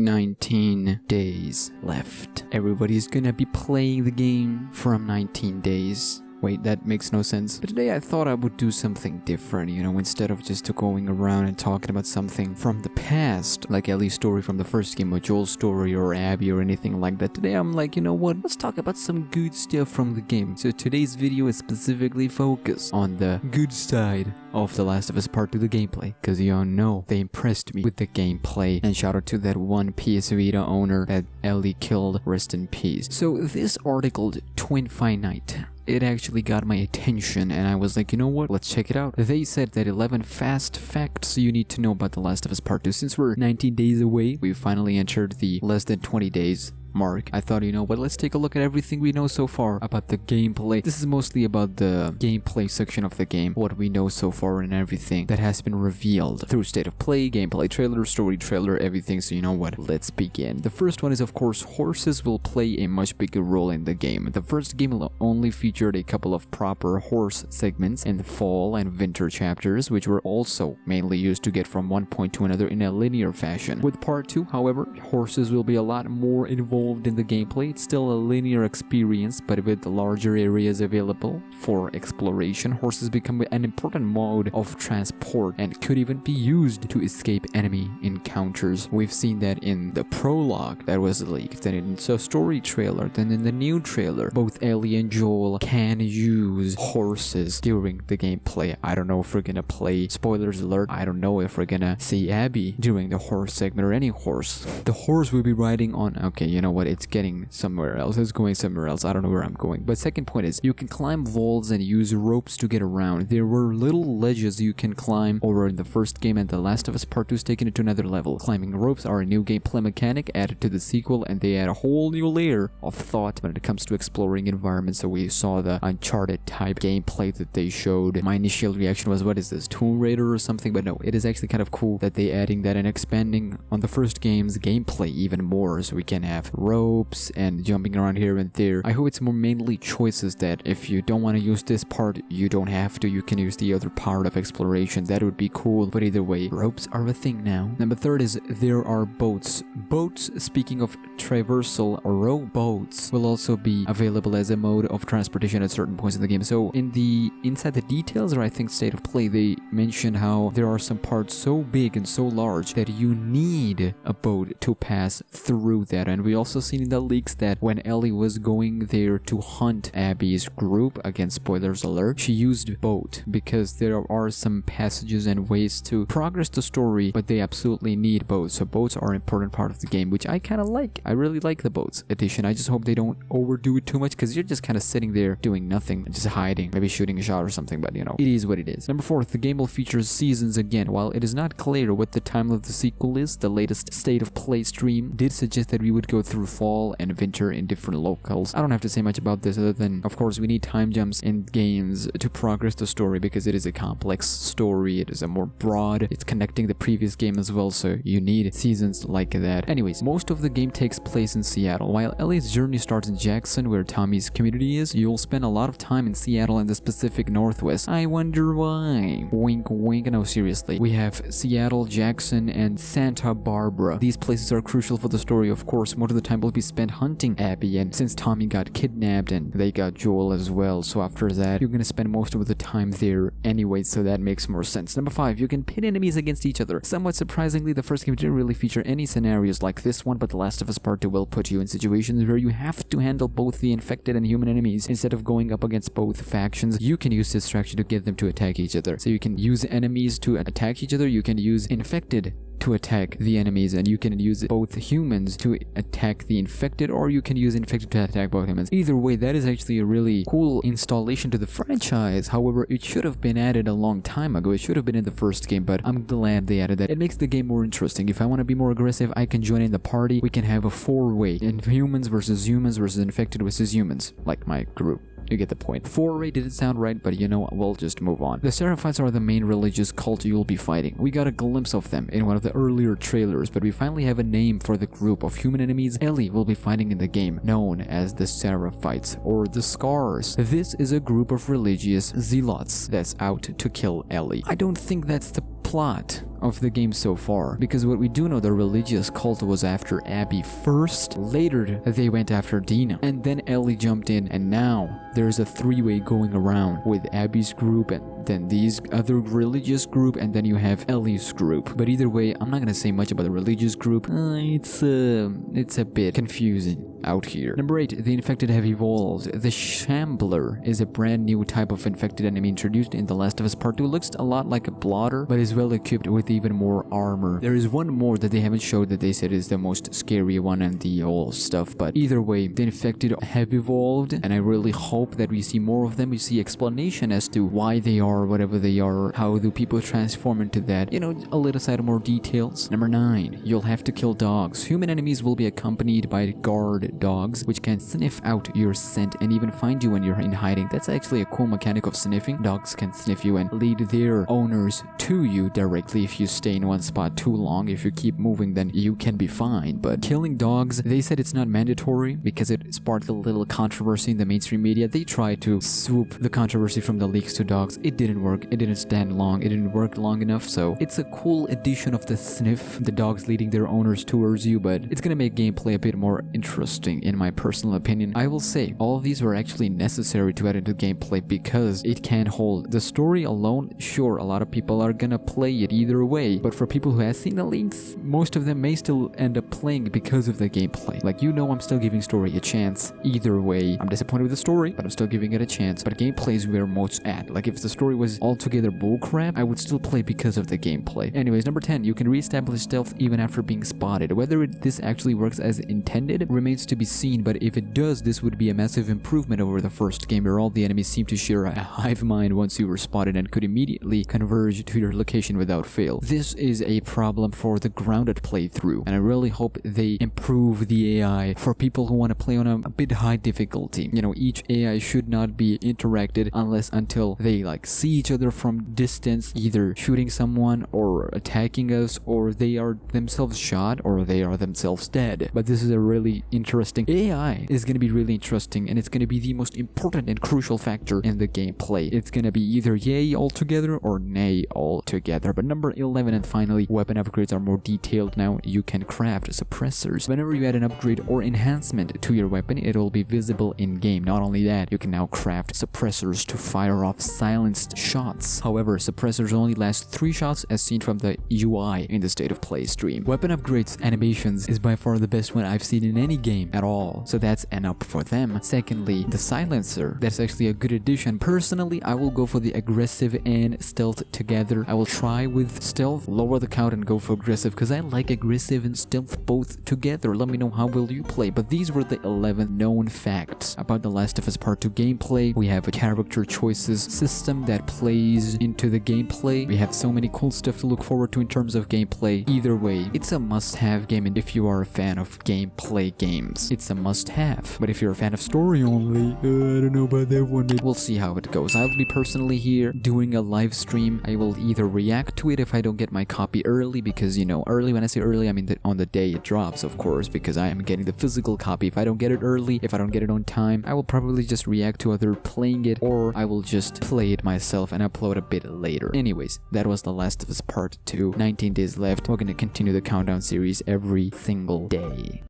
19 days left. Everybody's gonna be playing the game from 19 days. Wait, that makes no sense. But today I thought I would do something different, you know, instead of just going around and talking about something from the past, like Ellie's story from the first game, or Joel's story, or Abby, or anything like that. Today I'm like, you know what, let's talk about some good stuff from the game. So today's video is specifically focused on the good side of The Last of Us Part 2, the gameplay, because you all know they impressed me with the gameplay, and shout out to that one PS Vita owner that Ellie killed, rest in peace. So this article, Twinfinite, it actually got my attention, and I was like, you know what, let's check it out. They said that 11 fast facts you need to know about The Last of Us Part 2. Since we're 19 days away, we finally entered the less than 20 days mark. I thought, you know what, let's take a look at everything we know so far about the gameplay. This is mostly about the gameplay section of the game, what we know so far and everything that has been revealed through state of play, gameplay trailer, story trailer, everything. So you know what, let's begin. The first one is, of course, horses will play a much bigger role in the game. The first game only featured a couple of proper horse segments in the fall and winter chapters, which were also mainly used to get from one point to another in a linear fashion. With Part 2, however, horses will be a lot more involved in the gameplay. It's still a linear experience, but with larger areas available for exploration. Horses become an important mode of transport and could even be used to escape enemy encounters. We've seen that in the prologue that was leaked, then in the story trailer, then in the new trailer. Both Ellie and Joel can use horses during the gameplay. I don't know if we're gonna play, spoilers alert, I don't know if we're gonna see Abby during the horse segment or any horse. The horse will be riding on, okay, you know what, it's getting somewhere else, it's going somewhere else, I don't know where I'm going. But second point is, you can climb walls and use ropes to get around. There were little ledges you can climb over in the first game, and The Last of Us Part 2 is taking it to another level. Climbing ropes are a new gameplay mechanic added to the sequel, and they add a whole new layer of thought when it comes to exploring environments. So we saw the Uncharted type gameplay that they showed. My initial reaction was, what is this, Tomb Raider or something? But no, it is actually kind of cool that they adding that and expanding on the first game's gameplay even more, so we can have ropes and jumping around here and there. I hope it's more mainly choices, that if you don't want to use this part, you don't have to, you can use the other part of exploration. That would be cool, but either way, ropes are a thing now. Number third is, there are boats. Boats, speaking of traversal, rowboats will also be available as a mode of transportation at certain points in the game. So inside the details, or I think state of play, they mentioned how there are some parts so big and so large that you need a boat to pass through that. And we also seen in the leaks that when Ellie was going there to hunt Abby's group, again spoilers alert, she used boat because there are some passages and ways to progress the story, but they absolutely need boats. So boats are an important part of the game, which I kind of like. I really like the boats addition. I just hope they don't overdo it too much, because you're just kind of sitting there doing nothing, just hiding, maybe shooting a shot or something, but you know, it is what it is. Number 4, the game will feature seasons again. While it is not clear what the time of the sequel is, the latest state of play stream did suggest that we would go through fall and winter in different locales. I don't have to say much about this other than, of course, we need time jumps in games to progress the story, because it is a complex story, it is a more broad, it's connecting the previous game as well, so you need seasons like that. Anyways, most of the game takes place in Seattle. While Ellie's journey starts in Jackson, where Tommy's community is, you'll spend a lot of time in Seattle and the Pacific Northwest. I wonder why. Wink wink. No, seriously. We have Seattle, Jackson, and Santa Barbara. These places are crucial for the story, of course. Most of the time will be spent hunting Abby, and since Tommy got kidnapped and they got Joel as well, so after that you're gonna spend most of the time there anyway, so that makes more sense. Number 5, you can pit enemies against each other. Somewhat surprisingly, the first game didn't really feature any scenarios like this one, but The Last of Us Part 2 will put you in situations where you have to handle both the infected and human enemies. Instead of going up against both factions, you can use distraction to get them to attack each other. So you can use enemies to attack each other, you can use infected to attack the enemies, and you can use both humans to attack the infected, or you can use infected to attack both humans. Either way, that is actually a really cool installation to the franchise. However, it should have been added a long time ago. It should have been in the first game, but I'm glad they added that. It makes the game more interesting. If I want to be more aggressive, I can join in the party. We can have a 4-way, and humans versus infected versus humans, like my group. You get the point. 4-way didn't sound right, but you know what, we'll just move on. The Seraphs are the main religious cult you'll be fighting. We got a glimpse of them in one of the earlier trailers, but we finally have a name for the group of human enemies Ellie will be fighting in the game, known as the Seraphites, or the Scars. This is a group of religious zealots that's out to kill Ellie. I don't think that's the plot of the game so far, because what we do know, the religious cult was after Abby first, later they went after Dina, and then Ellie jumped in, and now there's a three-way going around with Abby's group and then these other religious group, and then you have Ellie's group. But either way, I'm not gonna say much about the religious group. It's a bit confusing out here. Number 8, the infected have evolved. The Shambler is a brand new type of infected enemy introduced in The Last of Us Part 2. Looks a lot like a blotter, but is well equipped with even more armor. There is one more that they haven't showed that they said is the most scary one and the whole stuff, but either way, the infected have evolved, and I really hope that we see more of them. We see explanation as to why they are whatever they are, how do people transform into that, you know, a little side of more details. Number 9, you'll have to kill dogs. Human enemies will be accompanied by guard dogs, which can sniff out your scent and even find you when you're in hiding. That's actually a cool mechanic of sniffing. Dogs can sniff you and lead their owners to you directly if you stay in one spot too long. If you keep moving, then you can be fine. But killing dogs, they said it's not mandatory because it sparked a little controversy in the mainstream media. They tried to swoop the controversy from the leaks to dogs. It didn't work. It didn't stand long. It didn't work long enough. So it's a cool addition of the sniff, the dogs leading their owners towards you, but it's gonna make gameplay a bit more interesting in my personal opinion. I will say all of these were actually necessary to add into gameplay because it can hold. The story alone, sure, a lot of people are gonna play it either way, but for people who have seen the leaks, most of them may still end up playing because of the gameplay. Like, you know, I'm still giving story a chance either way. I'm disappointed with the story, but I'm still giving it a chance. But gameplay is where most at. Like, if the story was altogether bullcrap, I would still play because of the gameplay. Anyways, number 10, you can reestablish stealth even after being spotted. Whether this actually works as intended remains to be seen, but if it does, this would be a massive improvement over the first game where all the enemies seemed to share a hive mind once you were spotted and could immediately converge to your location without fail. This is a problem for the grounded playthrough, and I really hope they improve the AI for people who want to play on a bit high difficulty. You know, each AI should not be interacted until they like see each other from distance, either shooting someone or attacking us, or they are themselves shot or they are themselves dead. But this is a really interesting AI is going to be really interesting, and it's going to be the most important and crucial factor in the gameplay. It's going to be either yay altogether or nay altogether. But number 11, and finally, weapon upgrades are more detailed now. You can craft suppressors. Whenever you add an upgrade or enhancement to your weapon, it will be visible in game. Not only that, you can now craft suppressors to fire off silenced shots. However, suppressors only last 3 shots as seen from the UI in the State of Play stream. Weapon upgrades animations is by far the best one I've seen in any game at all, so that's an up for them. Secondly, the silencer, that's actually a good addition. Personally, I will go for the aggressive and stealth together. I will try with stealth, lower the count, and go for aggressive because I like aggressive and stealth both together. Let me know how will you play. But these were the 11 known facts about The Last of Us Part 2 gameplay. We have a character choices system that plays into the gameplay. We have so many cool stuff to look forward to in terms of gameplay. Either way, it's a must-have game, and if you are a fan of gameplay games, it's a must-have. But if you're a fan of story only, I don't know about that one. We'll see how it goes. I'll be personally here doing a live stream. I will either react to it if I don't get my copy early, because, you know, early, when I say early, I mean on the day it drops, of course, because I am getting the physical copy. If I don't get it early, if I don't get it on time, I will probably just react to other playing it, or I will just play it myself and upload a bit later. Anyways, that was The Last of Us Part 2. 19 days left. We're gonna continue the countdown series every single day.